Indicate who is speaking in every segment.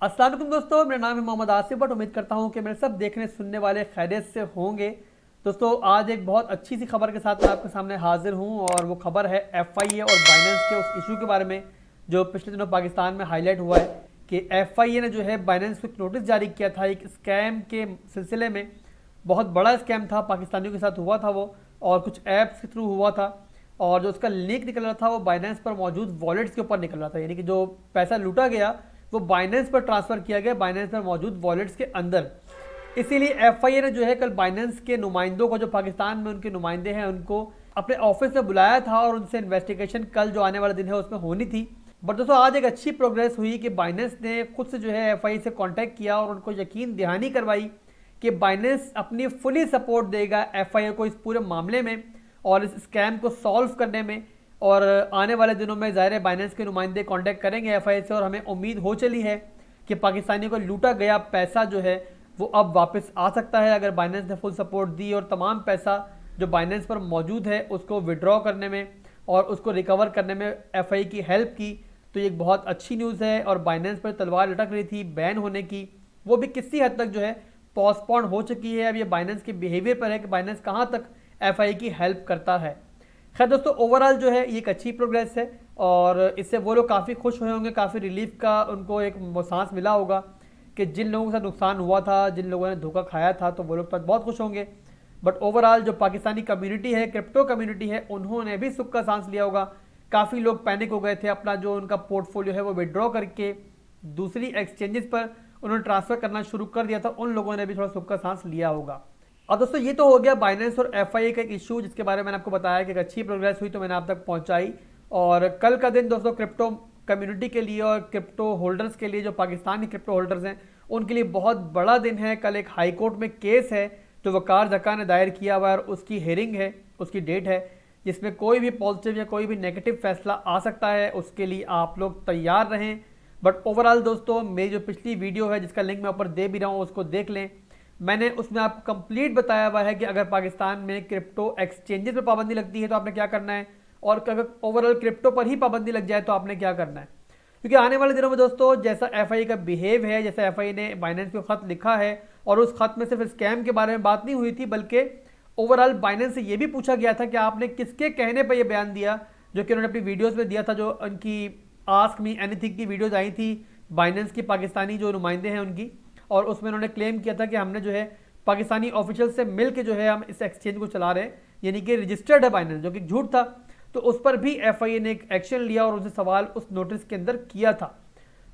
Speaker 1: अस्सलाम वालेकुम दोस्तों, मेरा नाम है मोहम्मद आसिफ बट उम्मीद करता हूँ कि मेरे सब देखने सुनने वाले खैरियत से होंगे। दोस्तों आज एक बहुत अच्छी सी खबर के साथ मैं आपके सामने हाजिर हूँ और वो खबर है FIA और बाइनेंस के उस इशू के बारे में जो पिछले दिनों पाकिस्तान में हाईलाइट हुआ है कि FIA ने जो है बाइनेंस को एक नोटिस जारी किया था एक स्कैम के सिलसिले में। बहुत बड़ा स्कैम था, पाकिस्तानियों के साथ हुआ था वो, और कुछ ऐप्स के थ्रू हुआ था। और जो उसका लीक निकल रहा था वो बाइनेंस पर मौजूद वॉलेट्स के ऊपर निकल रहा था, यानी कि जो पैसा लूटा गया वो बाइनेंस पर ट्रांसफर किया गया, बाइनेंस पर मौजूद वॉलेट्स के अंदर। इसीलिए FIA ने जो है कल बाइनेंस के नुमाइंदों को, जो पाकिस्तान में उनके नुमाइंदे हैं, उनको अपने ऑफिस में बुलाया था और उनसे इन्वेस्टिगेशन कल जो आने वाला दिन है उसमें होनी थी। बट दोस्तों आज एक अच्छी प्रोग्रेस हुई कि बाइनेंस ने खुद से जो है FIA से कांटेक्ट किया और उनको यकीन दहानी करवाई कि बाइनेंस अपनी फुली सपोर्ट देगा FIA को इस पूरे मामले में और इस स्कैम को सॉल्व करने में। और आने वाले दिनों में ज़ाहिर है बाइनेंस के नुमाइंदे कांटेक्ट करेंगे FIA से, और हमें उम्मीद हो चली है कि पाकिस्तानियों को लूटा गया पैसा जो है वो अब वापस आ सकता है अगर बाइनेंस ने फुल सपोर्ट दी और तमाम पैसा जो बाइनेंस पर मौजूद है उसको विड्रॉ करने में और उसको रिकवर करने में FIA की हेल्प की। तो ये एक बहुत अच्छी न्यूज़ है। और बाइनेंस पर तलवार लटक रही थी बैन होने की, वो भी किसी हद तक जो है पोस्टपोन हो चुकी है। अब ये बाइनेंस के बिहेवियर पर है कि बाइनेंस कहाँ तक FIA की हेल्प करता है। खैर दोस्तों ओवरऑल जो है ये एक अच्छी प्रोग्रेस है और इससे वो लोग काफ़ी खुश हुए होंगे, काफ़ी रिलीफ का उनको एक सांस मिला होगा कि जिन लोगों के साथ नुकसान हुआ था, जिन लोगों ने धोखा खाया था, तो वो लोग तो बहुत खुश होंगे। बट ओवरऑल जो पाकिस्तानी कम्युनिटी है, क्रिप्टो कम्युनिटी है, उन्होंने भी सुख का सांस लिया होगा। काफ़ी लोग पैनिक हो गए थे, अपना जो उनका पोर्टफोलियो है वो विड्रॉ करके दूसरी एक्सचेंजेस पर उन्होंने ट्रांसफ़र करना शुरू कर दिया था, उन लोगों ने भी थोड़ा सुख का सांस लिया होगा। अब दोस्तों ये तो हो गया बाइनेंस और FIA का एक इशू जिसके बारे में मैंने आपको बताया कि एक अच्छी प्रोग्रेस हुई तो मैंने आप तक पहुंचाई। और कल का दिन दोस्तों क्रिप्टो कम्युनिटी के लिए और क्रिप्टो होल्डर्स के लिए, जो पाकिस्तानी क्रिप्टो होल्डर्स हैं, उनके लिए बहुत बड़ा दिन है। कल एक हाई कोर्ट में केस है जो वकार जका ने दायर किया हुआ है और उसकी हेयरिंग है, उसकी डेट है, जिसमें कोई भी पॉजिटिव या कोई भी नेगेटिव फैसला आ सकता है। उसके लिए आप लोग तैयार रहें। बट ओवरऑल दोस्तों मेरी जो पिछली वीडियो है जिसका लिंक मैं ऊपर दे भी रहा हूँ उसको देख लें। मैंने उसमें आपको कंप्लीट बताया हुआ है कि अगर पाकिस्तान में क्रिप्टो एक्सचेंजेस पर पाबंदी लगती है तो आपने क्या करना है, और अगर ओवरऑल क्रिप्टो पर ही पाबंदी लग जाए तो आपने क्या करना है। क्योंकि आने वाले दिनों में दोस्तों जैसा FIA का बिहेव है, जैसा FIA ने बाइनेंस को खत लिखा है, और उस खत में सिर्फ स्कैम के बारे में बात नहीं हुई थी बल्कि ओवरऑल बाइनेंस से ये भी पूछा गया था कि आपने किसके कहने पर यह बयान दिया, जो कि उन्होंने अपनी वीडियोज़ में दिया था। जो उनकी आस्क मी एनीथिंग की वीडियोज़ आई थी बाइनेंस की पाकिस्तानी जो नुमाइंदे हैं उनकी, और उसमें उन्होंने क्लेम किया था कि हमने जो है पाकिस्तानी ऑफिशियल से मिल के जो है हम इस एक्सचेंज को चला रहे हैं, यानी कि रजिस्टर्ड है बाइनेंस, जो कि झूठ था। तो उस पर भी FIA ने एक एक्शन लिया और उनसे सवाल उस नोटिस के अंदर किया था।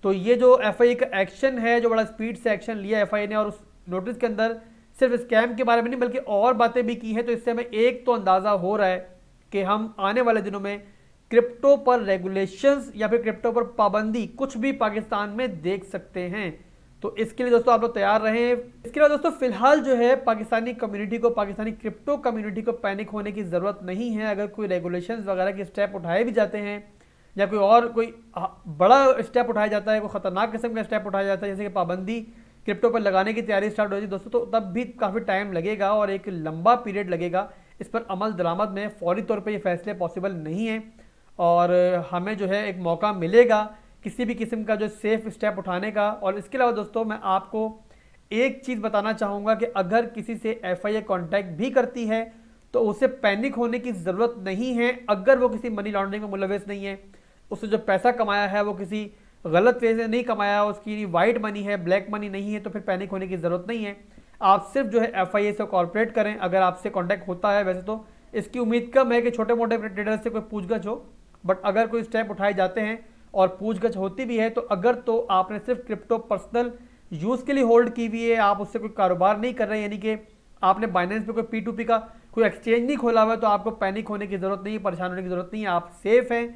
Speaker 1: तो ये जो FIA का एक्शन है, जो बड़ा स्पीड से एक्शन लिया FIA ने, और उस नोटिस के अंदर सिर्फ स्कैम के बारे में नहीं बल्कि और बातें भी की हैं। तो इससे हमें एक तो अंदाज़ा हो रहा है कि हम आने वाले दिनों में क्रिप्टो पर रेगुलेशंस या फिर क्रिप्टो पर पाबंदी कुछ भी पाकिस्तान में देख सकते हैं। तो इसके लिए दोस्तों आप लोग तैयार रहें। इसके अलावा दोस्तों फिलहाल जो है पाकिस्तानी कम्युनिटी को, पाकिस्तानी क्रिप्टो कम्युनिटी को पैनिक होने की ज़रूरत नहीं है। अगर कोई रेगुलेशंस वगैरह के स्टेप उठाए भी जाते हैं या कोई बड़ा स्टेप उठाया जाता है, कोई ख़तरनाक किस्म का स्टेप उठाया जाता है, जैसे कि पाबंदी क्रिप्टो पर लगाने की तैयारी स्टार्ट हो जाती है दोस्तों, तो तब भी काफ़ी टाइम लगेगा और एक लंबा पीरियड लगेगा इस पर अमल दरामद में। फौरी तौर पर ये फैसले पॉसिबल नहीं है और हमें जो है एक मौका मिलेगा किसी भी किस्म का जो सेफ स्टेप उठाने का। और इसके अलावा दोस्तों मैं आपको एक चीज़ बताना चाहूँगा कि अगर किसी से FIA कांटेक्ट भी करती है तो उसे पैनिक होने की ज़रूरत नहीं है। अगर वो किसी मनी लॉन्ड्रिंग में मुलविस नहीं है, उससे जो पैसा कमाया है वो किसी गलत वे से नहीं कमाया, उसकी वाइट मनी है, ब्लैक मनी नहीं है, तो फिर पैनिक होने की ज़रूरत नहीं है। आप सिर्फ जो है FIA से कॉर्पोरेट करें। अगर आपसे कॉन्टैक्ट होता है, वैसे तो इसकी उम्मीद कम है कि छोटे मोटे ट्रेडर से कोई पूछगछ हो, बट अगर कोई स्टेप उठाए जाते हैं और पूछगछ होती भी है तो आपने सिर्फ क्रिप्टो पर्सनल यूज़ के लिए होल्ड की हुई है, आप उससे कोई कारोबार नहीं कर रहे हैं, यानी कि आपने बाइनेंस पे कोई P2P का कोई एक्सचेंज नहीं खोला हुआ है, तो आपको पैनिक होने की ज़रूरत नहीं है, परेशान होने की ज़रूरत नहीं है, आप सेफ हैं।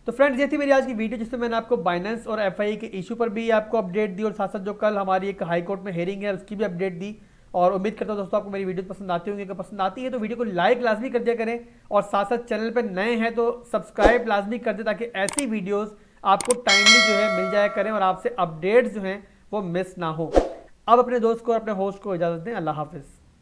Speaker 1: तो फ्रेंड्स ये थी मेरी आज की वीडियो जिसमें मैंने आपको बाइनेंस और FIA के इशू पर भी आपको अपडेट दी और साथ साथ जो कल हमारी एक हाई कोर्ट में हेयरिंग है उसकी भी अपडेट दी। और उम्मीद करता हूँ दोस्तों आपको मेरी वीडियो पसंद आती होंगी। अगर पसंद आती है तो वीडियो को लाइक लाजमी कर दिया करें और साथ साथ चैनल पर नए हैं तो सब्सक्राइब लाजमी कर दें ताकि ऐसी वीडियोज़ आपको टाइमली जो है मिल जाया करें और आपसे अपडेट्स जो हैं वो मिस ना हो। अब अपने दोस्त को, अपने होस्ट को इजाज़त दें। अल्लाह हाफिज़।